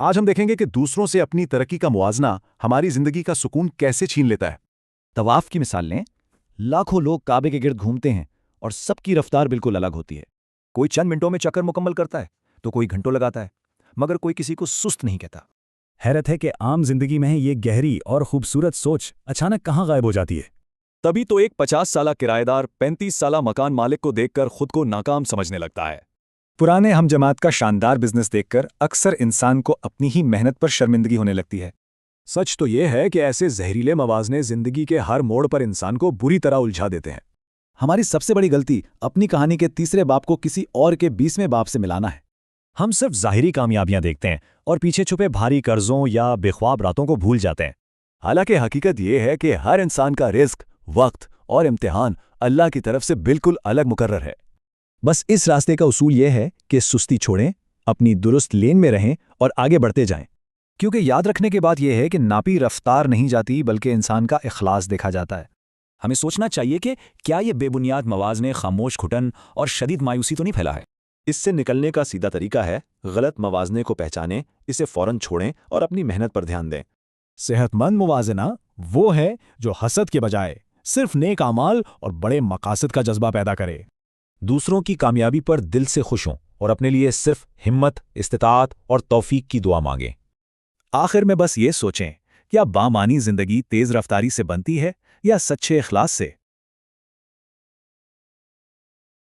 آج ہم دیکھیں گے کہ دوسروں سے اپنی ترقی کا موازنہ ہماری زندگی کا سکون کیسے چھین لیتا ہے۔ طواف کی مثال لیں، لاکھوں لوگ کعبے کے گرد گھومتے ہیں اور سب کی رفتار بالکل الگ ہوتی ہے۔ کوئی چند منٹوں میں چکر مکمل کرتا ہے تو کوئی گھنٹوں لگاتا ہے، مگر کوئی کسی کو سست نہیں کہتا۔ حیرت ہے کہ عام زندگی میں یہ گہری اور خوبصورت سوچ اچانک کہاں غائب ہو جاتی ہے۔ تبھی تو ایک 50 سالہ کرایہ دار 35 سالہ مکان مالک کو دیکھ کر خود کو ناکام سمجھنے لگتا ہے۔ پرانے ہم جماعت کا شاندار بزنس دیکھ کر اکثر انسان کو اپنی ہی محنت پر شرمندگی ہونے لگتی ہے۔ سچ تو یہ ہے کہ ایسے زہریلے موازنے زندگی کے ہر موڑ پر انسان کو بری طرح الجھا دیتے ہیں۔ ہماری سب سے بڑی غلطی اپنی کہانی کے تیسرے باب کو کسی اور کے 20ویں باب سے ملانا ہے۔ ہم صرف ظاہری کامیابیاں دیکھتے ہیں اور پیچھے چھپے بھاری قرضوں یا بے خواب راتوں کو بھول جاتے ہیں۔ حالانکہ حقیقت یہ ہے کہ ہر انسان کا رزق، وقت اور امتحان اللہ کی طرف سے بالکل الگ مقرر ہے۔ بس اس راستے کا اصول یہ ہے کہ سستی چھوڑیں، اپنی درست لین میں رہیں اور آگے بڑھتے جائیں۔ کیونکہ یاد رکھنے کی بات یہ ہے کہ ناپی رفتار نہیں جاتی بلکہ انسان کا اخلاص دیکھا جاتا ہے۔ ہمیں سوچنا چاہیے کہ کیا یہ بے بنیاد موازنے خاموش گھٹن اور شدید مایوسی تو نہیں پھیلا ہے؟ اس سے نکلنے کا سیدھا طریقہ ہے غلط موازنے کو پہچانیں، اسے فوراً چھوڑیں اور اپنی محنت پر دھیان دیں۔ صحت مند موازنہ وہ ہے جو حسد کے بجائے صرف نیک اعمال اور بڑے مقاصد کا جذبہ پیدا کرے۔ دوسروں کی کامیابی پر دل سے خوش ہوں اور اپنے لیے صرف ہمت، استطاعت اور توفیق کی دعا مانگیں۔ آخر میں بس یہ سوچیں، کیا بامانی زندگی تیز رفتاری سے بنتی ہے یا سچے اخلاص سے؟